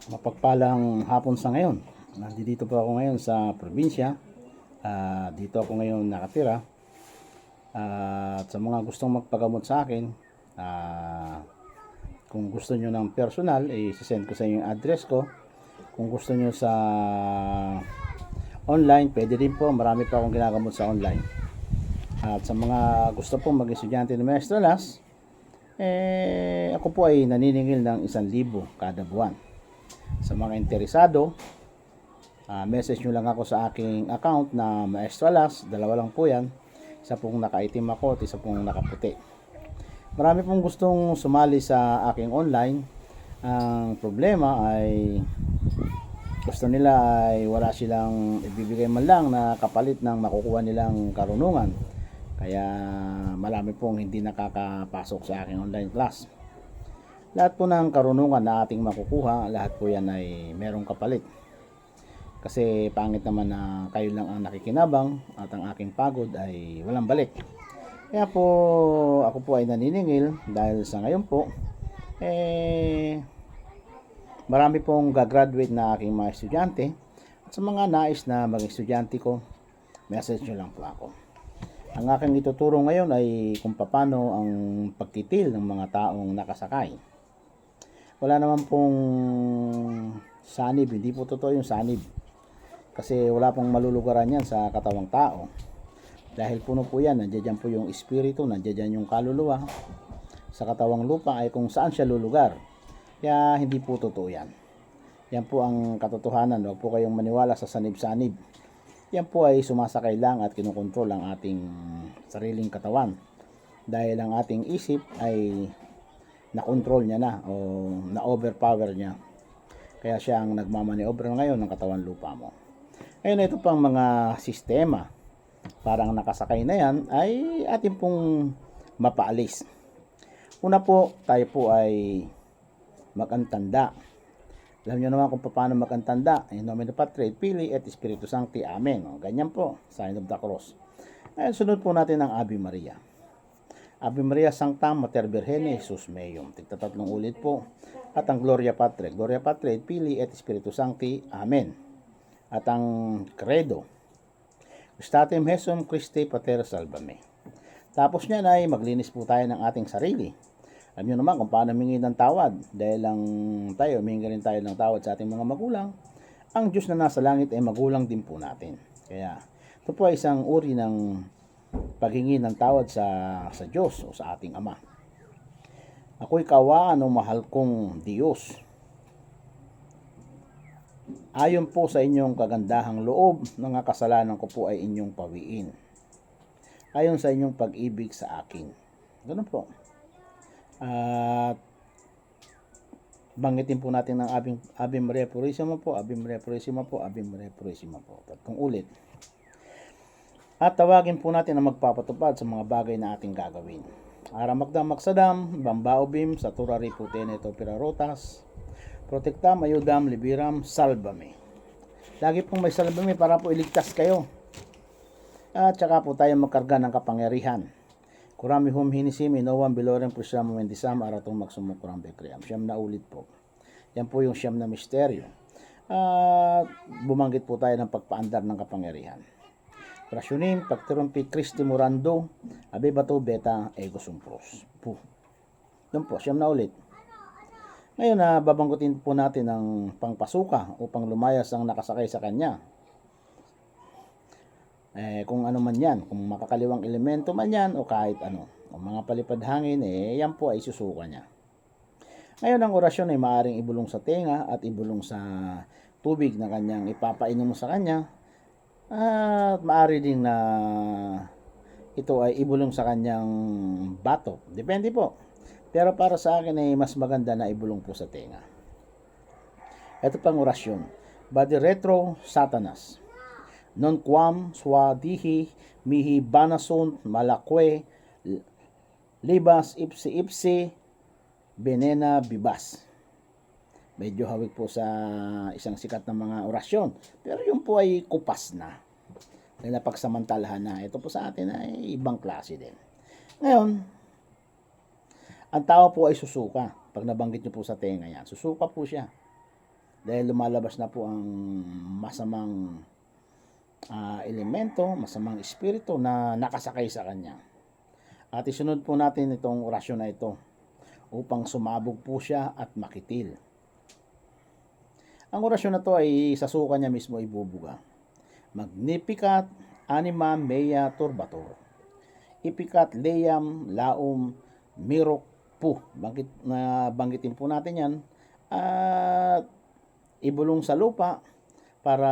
Mapagpalang hapon sa ngayon. Nandito po ako ngayon sa probinsya. Dito ako ngayon nakatira. At sa mga gustong magpagamot sa akin, kung gusto nyo ng personal, send ko sa inyo yung address ko. Kung gusto nyo sa online, pwede din po. Marami pa akong ginagamot sa online. At sa mga gusto pong maging estudyante ng Maestra Las, ako po ay naniningil ng 1,000 kada buwan. Sa mga interesado, message nyo lang ako sa aking account na Maestra Las. Dalawa lang po yan. Isa pong nakaitim ako at isa pong nakaputi. Marami pong gustong sumali sa aking online. Ang problema ay gusto nila ay wala silang ibibigay man lang na kapalit ng makukuha nilang karunungan. Kaya marami pong hindi nakakapasok sa aking online class. Lahat po ng karunungan na ating makukuha, lahat po yan ay merong kapalit. Kasi pangit naman na kayo lang ang nakikinabang at ang aking pagod ay walang balik. Kaya po ako po ay naniningil dahil sa ngayon po marami pong gagraduate na aking mga estudyante. At sa mga nais na maging estudyante ko, message nyo lang po ako. Ang aking ituturo ngayon ay kung paano ang pagtitil ng mga taong nakasakay. Wala naman pong sanib, hindi po totoo yung sanib. Kasi wala pong malulugaran yan sa katawang tao. Dahil puno po yan, nandiyan po yung espiritu, nandiyan yung kaluluwa. Sa katawang lupa ay kung saan siya lulugar. Kaya hindi po totoo yan. Yan po ang katotohanan, huwag po kayong maniwala sa sanib-sanib. Yan po ay sumasakay lang at kinukontrol ang ating sariling katawan. Dahil ang ating isip ay na-control niya na o na-overpower niya. Kaya siya ang nagmamaniobra ngayon ng katawan lupa mo. Ngayon, ito pang mga sistema parang nakasakay na yan ay atin pong mapaalis. Una po, tayo po ay mag-antanda. Alam nyo naman kung paano mag-antanda. In nomine Patri, et Filii, et Spiritus Sancti. Amen. O, ganyan po, sign of the cross. Ngayon, sunod po natin ang Ave Maria. Ave Maria Sanctam Mater Virgine Jesus Meum. Tigtatatlong ulit po. At ang Gloria Patri, et Filii, et Spiritus Sancti. Amen. At ang Credo. Statim Hesum Christi Pater Salvame. Tapos niyan ay maglinis po tayo ng ating sarili. Alam nyo naman kung paano humingi ng tawad. Dahil lang tayo, humingi rin tayo ng tawad sa ating mga magulang. Ang Diyos na nasa langit ay magulang din po natin. Kaya ito po ay isang uri ng paghingi ng tawad sa Diyos o sa ating Ama. Ako'y kawaan ng mahal kong Diyos. Ayon po sa inyong kagandahang loob, mga kasalanan ko po ay inyong pawiin. Ayon sa inyong pag-ibig sa akin. Ganun po. At banggitin po natin ng Ave Maria Purissima po, Ave Maria Purissima po, Ave Maria Purissima po. Tatlong ulit. At tawagin po natin ang magpapatupad sa mga bagay na ating gagawin. Aramagdam Magsadam, Bambaobim, Saturari Putene Topira Rotas, Protectam, Ayudam, Libiram, Salvame. Lagi pong may salvame para po iligtas kayo. At saka po tayo magkarga ng kapangyarihan. Kurami hum hinisim, inowam, bilorem, pusyam, mendisam, aratong magsumukurang bekriam. Siyam na ulit po. Yan po yung siyam na misteryo. At bumanggit po tayo ng pagpaandar ng kapangyarihan. Prasyonim, pagtirumpi, Christi Murando, Abebato, Beta, Ego Sumpros. Yan po, siyam na ulit. Ngayon na babanggutin po natin ang pangpasuka upang lumayas ang nakasakay sa kanya. Kung ano man yan, kung makakaliwang elemento man yan o kahit ano. O mga palipad hangin, yan po ay susuka niya. Ngayon ang orasyon ay maaaring ibulong sa tenga at ibulong sa tubig na kanyang ipapainom sa kanya. At maaari din na ito ay ibulong sa kanyang bato. Depende po. Pero para sa akin ay mas maganda na ibulong po sa tenga. Ito pang orasyon. Badi retro satanas. Non quam swadihi mihi banason malakwe libas ipsi ipsi benena bibas. Medyo hawig po sa isang sikat na mga orasyon. Pero yun po ay kupas na. Na napagsamantalahan na. Ito po sa atin ay ibang klase din. Ngayon, ang tao po ay susuka. Pag nabanggit nyo po sa tenga yan, susuka po siya. dahil lumalabas na po ang masamang elemento, masamang espiritu na nakasakay sa kanya. At isunod po natin itong orasyon na ito upang sumabog po siya at makitil. Ang orasyon na to ay sa suka niya mismo ibubuga. Magnificat anima mea turbator. Ipicat leam laum mirok po. Banggitin po natin yan. At ibulong sa lupa para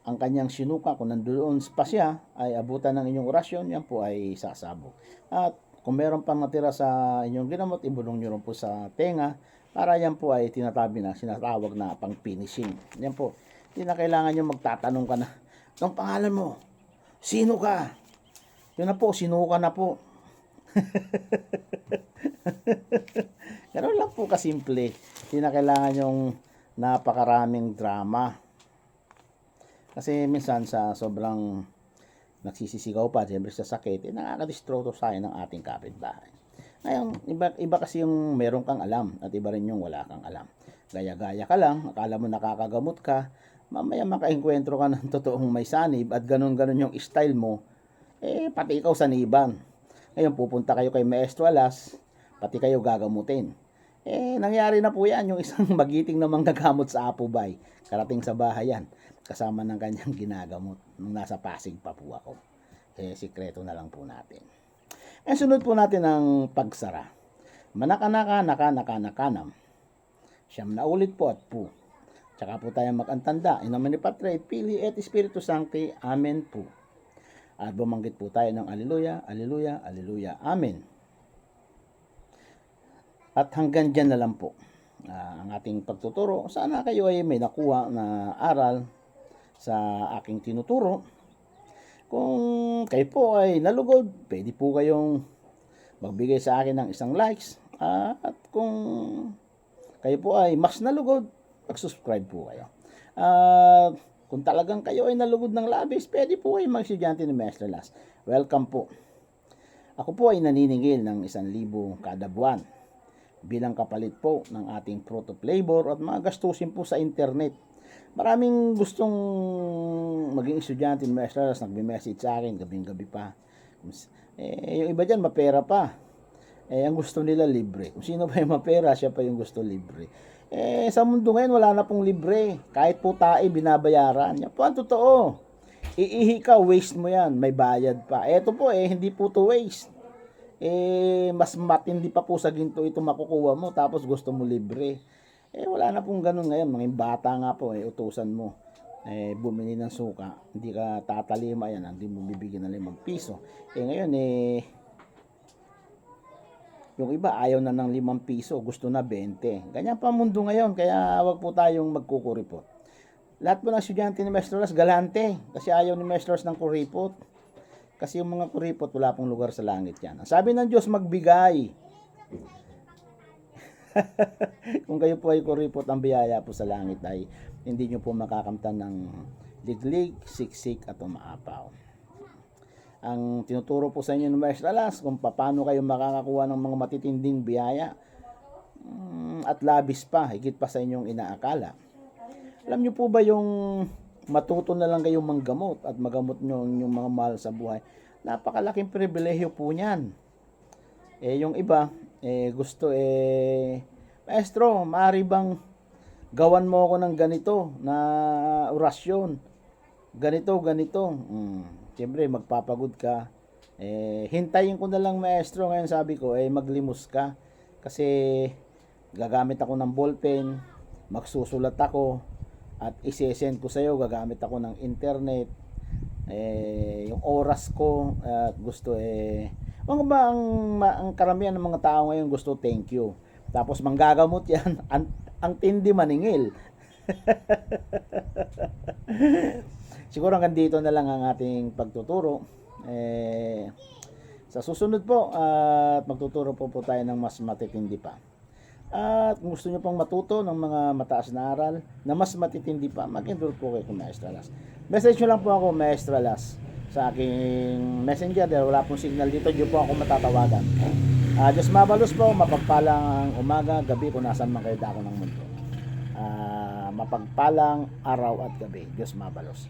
ang kanyang sinuka, kung nandoon pa siya, ay abutan ng inyong orasyon, yan po ay sasabog. At kung meron pang natira sa inyong ginamot, ibulong nyo rin po sa tenga, para yan po ay sinatawag na pang finishing. Yan po, hindi na kailangan nyo magtatanong ka na, anong pangalan mo? Sino ka? Yun na po, sinuka na po. Ganun lang po kasimple. Hindi na kailangan yung napakaraming drama. Kasi minsan sa sobrang nagsisisigaw pa, siyempre sa sakit, nakakadistroto sa akin ng ating kapitbahay. Ngayon, iba kasi yung meron kang alam at iba rin yung wala kang alam. Gaya-gaya ka lang, akala mo nakakagamot ka, mamaya makaengkwentro ka ng totoong may sanib at ganun-ganun yung style mo, pati ikaw saniban. Ngayon, pupunta kayo kay Maestro Alas, pati kayo gagamutin. Nangyari na po yan, yung isang magiting na manggagamot sa Apubay. Karating sa bahay yan, kasama ng kanyang ginagamot. Nung nasa Pasig pa po ako. Sikreto na lang po natin. Sunod po natin ang pagsara. Manaka-naka-naka-naka-nakanam. Siyam na ulit po at po. Tsaka po tayo mag-antanda. In nomine Patri, Filii et Spiritus Sancti. Amen po. At bumanggit po tayo ng Alleluia, Alleluia, Alleluia. Amen. At hanggang dyan na lang po ang ating pagtuturo. Sana kayo ay may nakuha na aral sa aking tinuturo. Kung kayo po ay nalugod, pwede po kayong magbigay sa akin ng isang likes. At kung kayo po ay mas nalugod, mag-subscribe po kayo. At kung talagang kayo ay nalugod ng labis, pwede po kayo mag-estudyante ni Maestro Las. Welcome po. Ako po ay naniningil ng 1,000 kada buwan bilang kapalit po ng ating fruit of labor at mga gastusin po sa internet. Maraming gustong maging estudyante ni Maestro Las, nagme-message sa akin gabing-gabi pa. Yung iba dyan, mapera pa. Ang gusto nila libre. Kung sino pa yung mapera, siya pa yung gusto libre. Sa mundo ngayon, wala na pong libre. Kahit po tayo, binabayaran. Yan po ang totoo. Iihi ka, waste mo yan. May bayad pa. Eto po, hindi po to waste. Mas matindi pa po sa ginto ito makukuha mo, tapos gusto mo libre. Wala na pong ganun ngayon. Mga bata nga po, utusan mo. Bumili ng suka. Hindi ka tatalima yan. Hindi mo bibigyan ng 5 piso. Ngayon, yung iba ayaw na ng 5 piso, gusto na 20. Ganyan pa mundo ngayon, kaya wag po tayong magkukuripot. Lahat po ng estudyante ni Maestro Las galante, kasi ayaw ni Maestro Las ng kuripot. Kasi yung mga kuripot, wala pong lugar sa langit yan. Ang sabi ng Diyos, magbigay. Kung kayo po ay kuripot, ang biyaya po sa langit ay hindi nyo po makakamtan ng liglig, siksik at umaapaw. Ang tinuturo po sa inyo ng Maestro Las kung paano kayo makakakuha ng mga matitinding biyaya at labis pa, higit pa sa inyong inaakala. Alam nyo po ba yung matuto na lang kayong manggamot at magamot nyo yung mga mahal sa buhay? Napakalaking pribilehyo po niyan. Yung iba, gusto Maestro, maaari bang gawan mo ako ng ganito na orasyon? Ganito. Siyempre, magpapagod ka. Hintayin ko na lang, Maestro. Ngayon sabi ko, maglimos ka. Kasi gagamit ako ng ballpen, magsusulat ako, at isi-send ko sa'yo, gagamit ako ng internet. Yung oras ko, at gusto mga ba ang karamihan ng mga tao ngayon gusto thank you. Tapos manggagamot yan, ang tindi maningil. Siguro hanggang dito na lang ang ating pagtuturo. Sa susunod po, at magtuturo po tayo ng mas matitindi pa. At kung gusto nyo pong matuto ng mga mataas na aral na mas matitindi pa, mag-enroll po kayo kung Maestro Las. Message nyo lang po ako, Maestro Las, sa aking messenger. Dahil wala pong signal dito, dito po ako matatawagan. Diyos mabalos po, mapagpalang umaga, gabi, kung nasan man kayo dako ng mundo. Mapagpalang araw at gabi. Diyos mabalos.